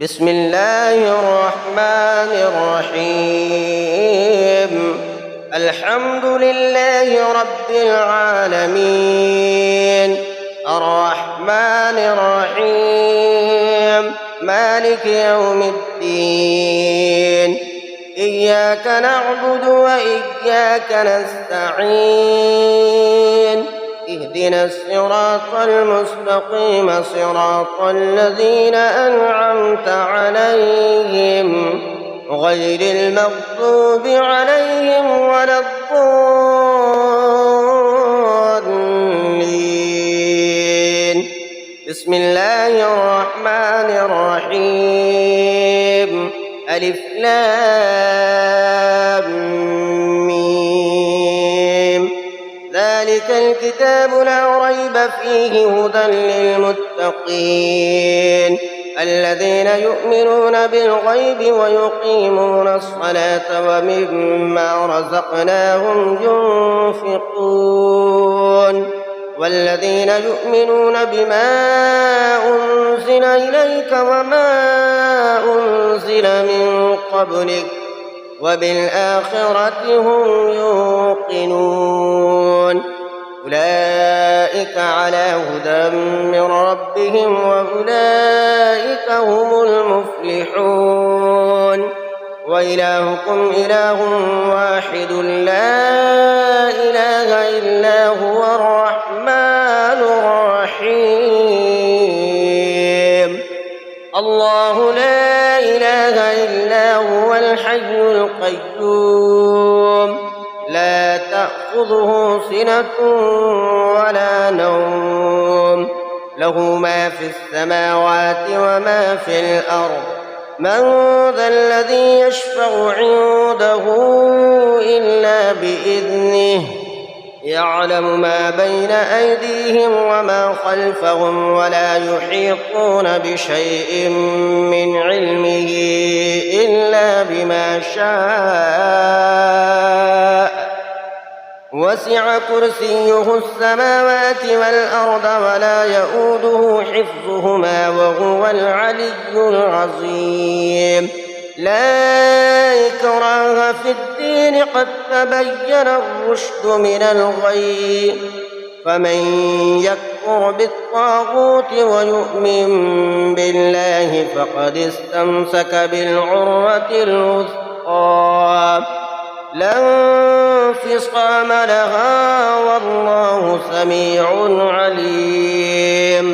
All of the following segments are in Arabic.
بسم الله الرحمن الرحيم. الحمد لله رب العالمين، الرحمن الرحيم، مالك يوم الدين. إياك نعبد وإياك نستعين. اهدنا الصراط المستقيم، صراط الذين أنعمت عليهم غير المغضوب عليهم ولا الضالين. بسم الله الرحمن الرحيم. ألف لام ميم. ذلك الكتاب لا ريب فيه هدى للمتقين الذين يؤمنون بالغيب ويقيمون الصلاة ومما رزقناهم ينفقون والذين يؤمنون بما أنزل إليك وما أنزل من قبلك وبالآخرة هم يوقنون. أولئك على هدى من ربهم وأولئك هم المفلحون. وإلهكم إله واحد لا إله إلا هو الرحمن الرحيم. الله لا إله إلا هو الحي القيوم، لا تأخذه سنة ولا نوم، له ما في السماوات وما في الأرض. من ذا الذي يشفع عنده إلا بإذنه، يعلم ما بين أيديهم وما خلفهم ولا يحيطون بشيء من علمه إلا بما شاء. وسع كرسيه السماوات والأرض ولا يؤوده حفظهما وهو العلي العظيم. لا إكراه في الدين، قد تبين الرشد من الغي، فمن يكفر بالطاغوت ويؤمن بالله فقد استمسك بالعروة الوثقى لا انفصام لها والله سميع عليم.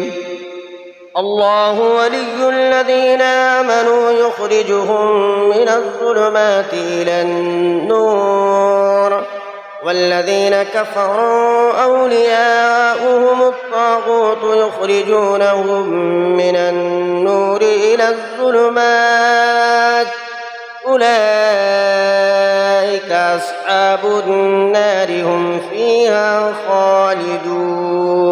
الله ولي الذين آمنوا يخرجهم من الظلمات إلى النور، والذين كفروا أولياؤهم الطاغوت يخرجونهم من النور إلى الظلمات. أولئك أصحاب النار هم فيها خالدون.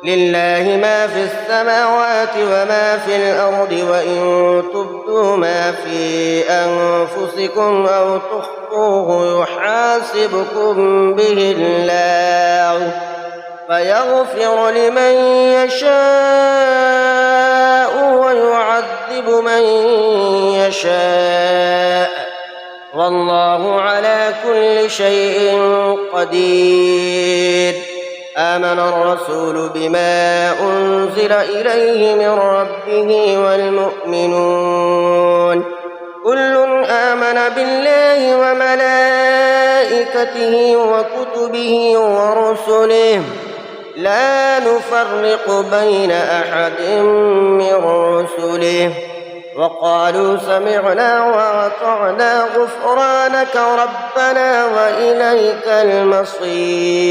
لله ما في السماوات وما في الأرض، وإن تبدوا ما في أنفسكم أو تخفوه يحاسبكم به الله فيغفر لمن يشاء ويعذب من يشاء، والله على كل شيء قدير. آمن الرسول بما أنزل إليه من ربه والمؤمنون كل آمن بالله وملائكته وكتبه ورسله لا نفرق بين أحد من رسله وقالوا سمعنا وأطعنا غفرانك ربنا وإليك المصير.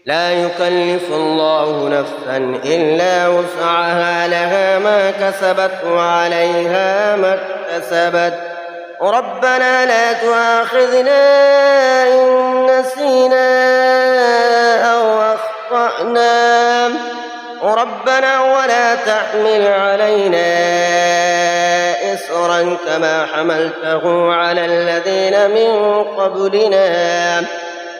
لا يكلف الله نفسا إلا وسعها، لها ما كسبت وعليها ما اكتسبت. ربنا لا تؤاخذنا إن نسينا أو أخطأنا، ربنا ولا تحمل علينا إصرا كما حملته على الذين من قبلنا،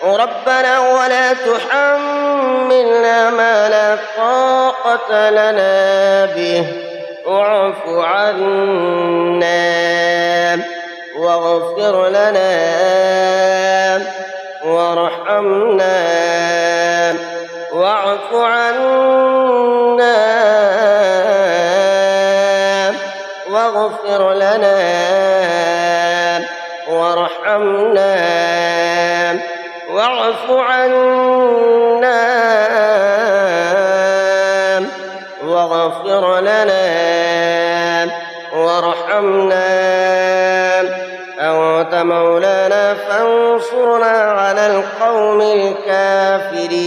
ربنا ولا تحملنا ما لا طاقة لنا به واعف عنا واغفر لنا وارحمنا واعف عنا واغفر لنا وارحمنا واعف عنا واغفر لنا وارحمنا أنت مولانا فانصرنا على القوم الكافرين.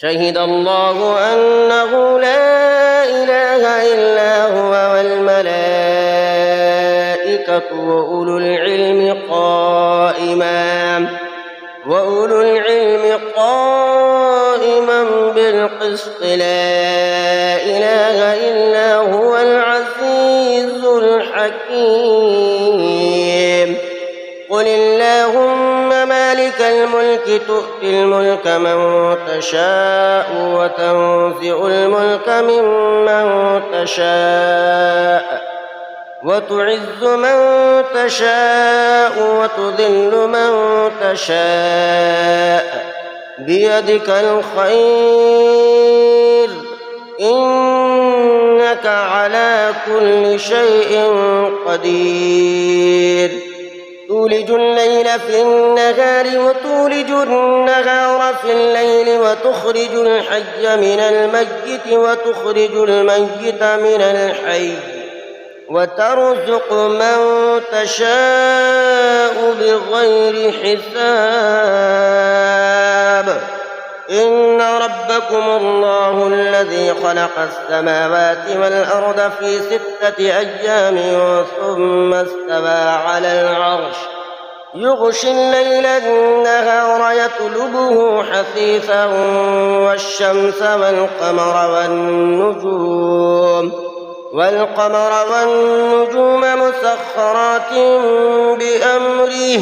شهد الله أنه لا إله إلا هو والملائكة وأولو العلم قائما بالقسط لا إله إلا هو العزيز الحكيم. قل اللهم مالك الملك تؤتي الملك من تشاء وتنزع الملك ممن تشاء وتعز من تشاء وتذل من تشاء بيدك الخير إنك على كل شيء قدير. تولج الليل في النهار وتولج النهار في الليل وتخرج الحي من الميت وتخرج الميت من الحي وترزق من تشاء بغير حساب. إن ربكم الله الذي خلق السماوات والأرض في 6 أيام ثم استوى على العرش يغشي الليل النهار يطلبه حثيثا والشمس والقمر والنجوم مسخرات بأمره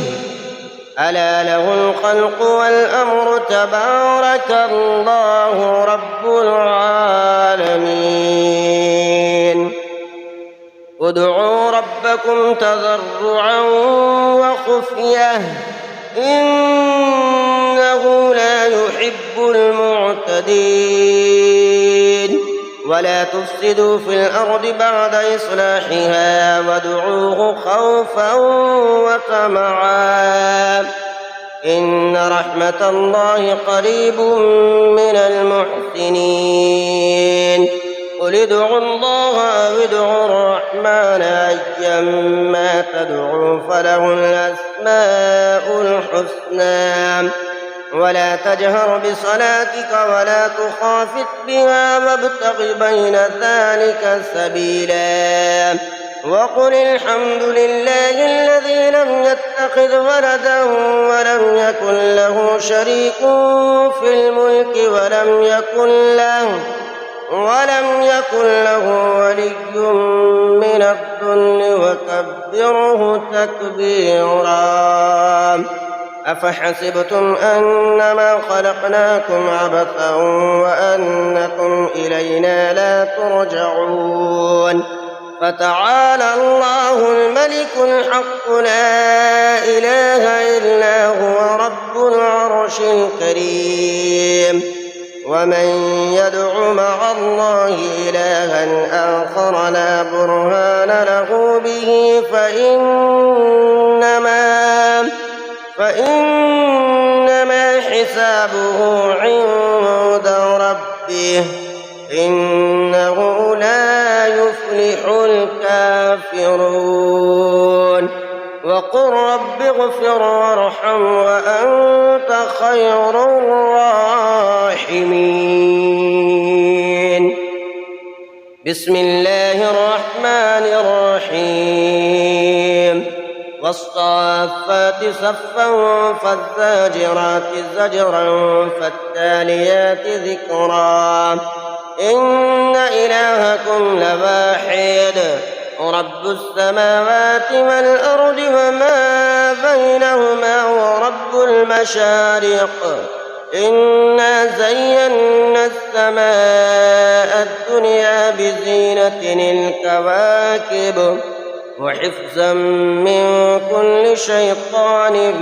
ألا له الخلق والأمر تبارك الله رب العالمين. ادعوا ربكم تضرعا وخفية إنه لا يحب المعتدين. ولا تفسدوا في الأرض بعد إصلاحها وادعوه خوفا وطمعا إن رحمة الله قريب من المحسنين. قل ادعوا الله أو ادعوا الرحمن أيما تدعوا فله الأسماء الحسنى. ولا تجهر بصلاتك ولا تخافت بها وابتغ بين ذلك سبيلا. وقل الحمد لله الذي لم يتخذ ولدا ولم يكن له شريك في الملك ولم يكن له ولي من الذل وكبره تكبيرا. أفحسبتم أنما خلقناكم عبثا وأنكم إلينا لا ترجعون. فتعالى الله الملك الحق لا إله إلا هو رب العرش الكريم. ومن يدع مع الله إلها آخر لا برهان له به فإنما حسابه عند ربه إنه لا يفلح الكافرون. وقل رب اغفر وارحم وأنت خير الراحمين. بسم الله الرحمن الرحيم. والصافات صفا فالزاجرات زجرا فالتاليات ذكرا إن إلهكم لواحد رب السماوات والأرض وما بينهما ورب المشارق إنا زينا السماء الدنيا بزينة الكواكب وحفظا من كل شيطان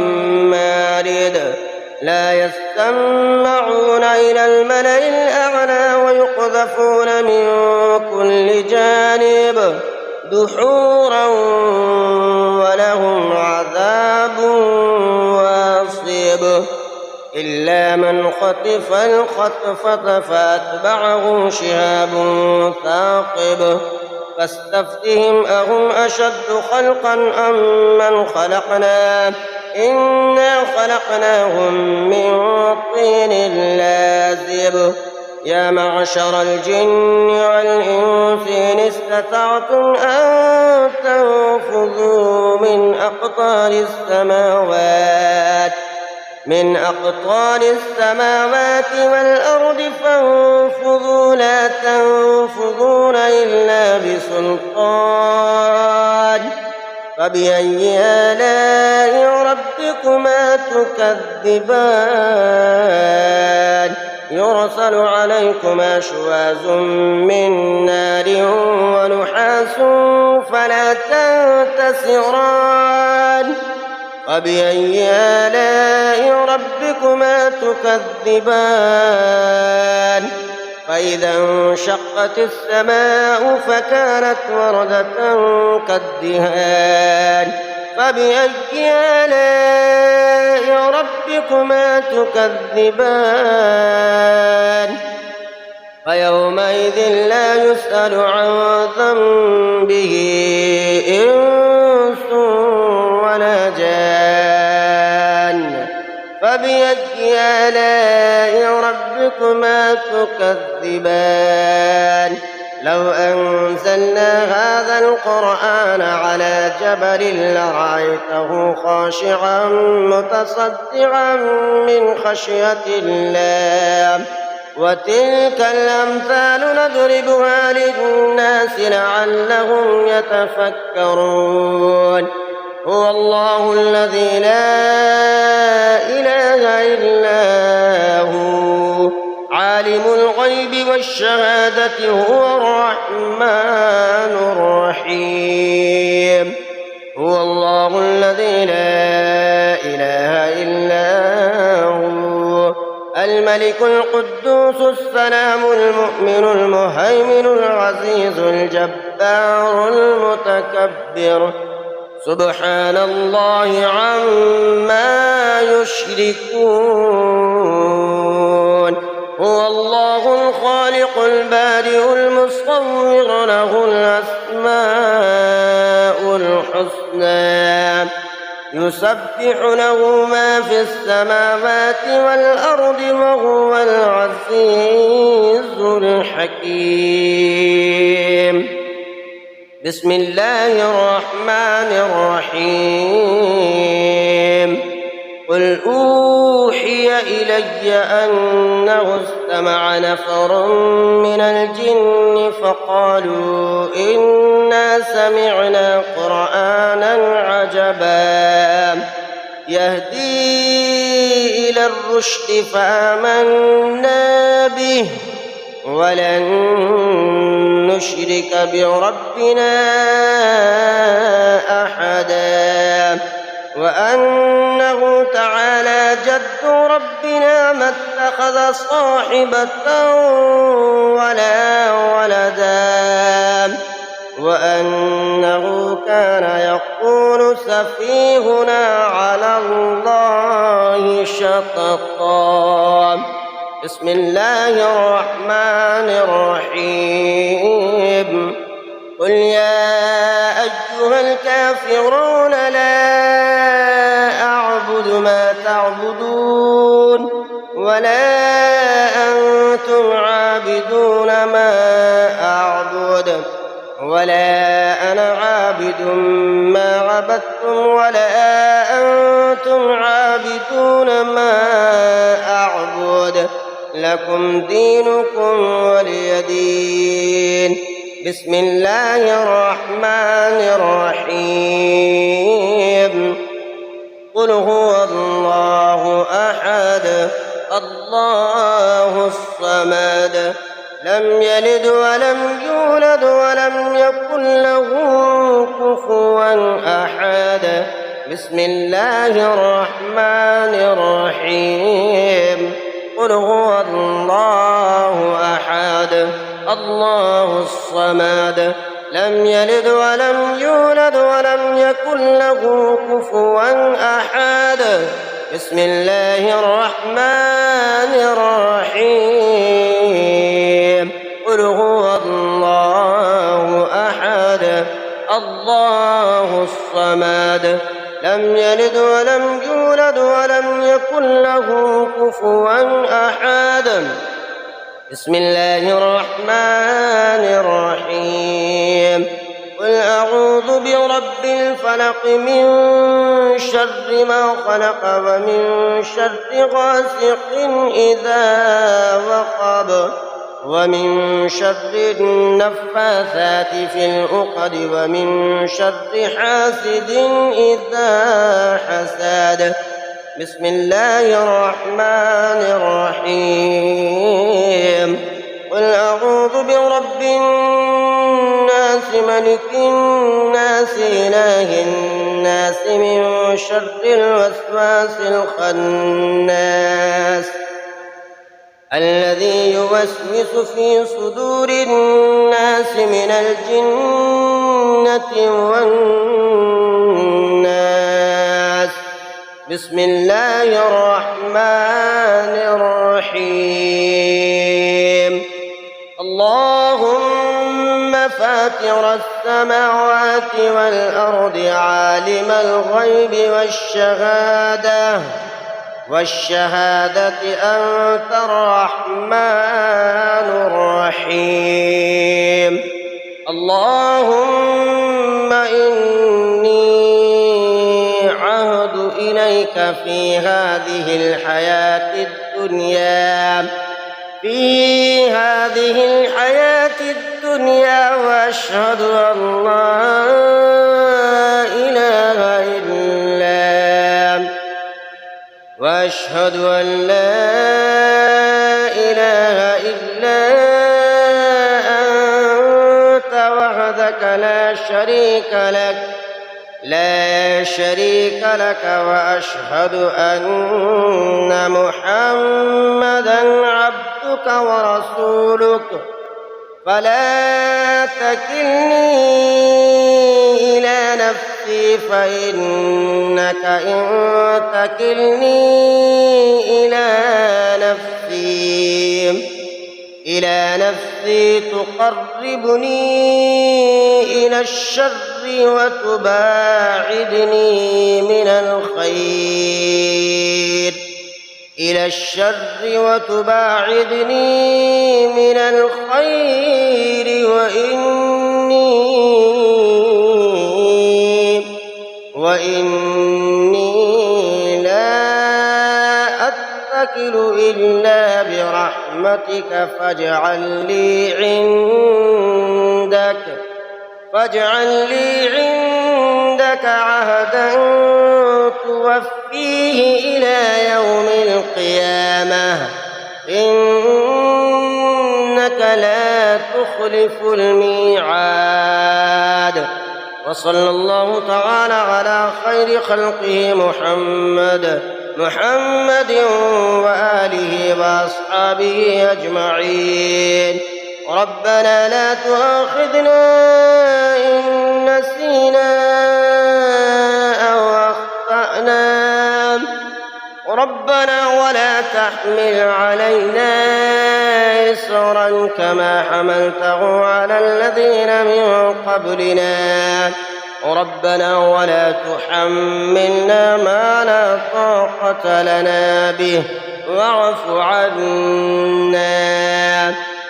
مارد لا يستمعون إلى الملأ الأعلى ويقذفون من كل جانب دحورا ولهم عذاب واصب إلا من خطف الخطفة فأتبعه شهاب ثاقب فاستفتهم أهم أشد خلقا أم من خلقنا إنا خلقناهم من طين لازب يا معشر الجن والإنس إن استطعتم أن تنفذوا من أقطار السماوات والأرض فانفذوا لا تنفذون إلا بسلطان فبأي آلاء ربكما تكذبان يرسل عليكما شواظ من نار ونحاس فلا تنتصران فبأي آلاء ربكما تكذبان فإذا انشقت السماء فكانت وردة كالدهان فبأي آلاء ربكما تكذبان فيومئذ لا يسأل عن ذنبه إنس ولا جان فبأي آلاء ربكما تكذبان لو أنزلنا هذا القرآن على جبل لرأيته خاشعا متصدعا من خشية الله وتلك الأمثال نضربها للناس لعلهم يتفكرون هو الله الذي لا إله إلا هو عالم الغيب والشهادة هو الرحمن الرحيم هو الله الذي لا إله إلا هو الملك القدوس السلام المؤمن المهيمن العزيز الجبار المتكبر سبحان الله عما يشركون هو الله الخالق البارئ المصور له الأسماء الحسنى يسبح له ما في السماوات والأرض وهو العزيز الحكيم بسم الله الرحمن الرحيم قل أوحي إلي أنه استمع نفر من الجن فقالوا إنا سمعنا قرآنا عجبا يهدي إلى الرشد فآمنا به ولن نشرك بربنا أحدا وأنه تعالى جد ربنا ما اتخذ صاحبة ولا ولدا وأنه كان يقول سفيهنا على الله شططا بسم الله الرحمن الرحيم قل يا أيها الكافرون لا أعبد ما تعبدون ولا أنتم عابدون ما أعبد ولا أنا عابد ما عبدتم ولا أنتم عابدون ما أعبد لكم دينكم ولي دين بسم الله الرحمن الرحيم قل هو الله أحد الله الصمد لم يلد ولم يولد ولم يكن له كفوا أحد بسم الله الرحمن الرحيم قل هو الله أحد الله الصمد لم يلد ولم يولد ولم يكن له كفوا أحد بسم الله الرحمن الرحيم قل هو الله أحد الله الصمد لم يلد ولم يولد ولم يكن له كفوا أحد بسم الله الرحمن الرحيم قل أعوذ برب الفلق من شر ما خلق ومن شر غاسق إذا وقب ومن شر النفاثات في العقد ومن شر حاسد إذا حسد بسم الله الرحمن الرحيم قل أعوذ برب الناس ملك الناس إله الناس من شر الوسواس الخناس الذي يوسوس في صدور الناس من الجنة والناس بسم الله الرحمن الرحيم اللهم فاطر السماوات والأرض عالم الغيب والشهادة أنت الرحمن الرحيم اللهم إني عهد إليك في هذه الحياة الدنيا وأشهد أن لا إله إلا أنت وحدك لا شريك لك وأشهد أن محمدًا عبدك ورسولك فلا تكلني إلى نفسي فإنك إن تكلني إلى نفسي تقربني إلى الشر وتباعدني من الخير وإني لا أتكل إلا برحمتك فاجعل لي عندك عهدا توفيه إلى يوم القيامة إنك لا تخلف الميعاد وصلى الله تعالى على خير خلقه محمد وآله وأصحابه أجمعين ربنا لا تؤاخذنا إن نسينا أو أخطأنا ربنا ولا تحمل علينا إصرا كما حملته على الذين من قبلنا ربنا ولا تحملنا ما لا طاقة لنا به واعف عنا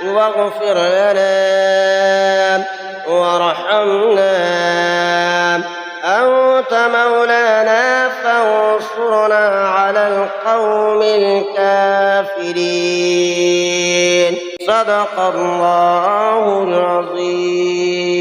واغفر لنا وارحمنا أنت مولانا فانصرنا على القوم الكافرين. صدق الله العظيم.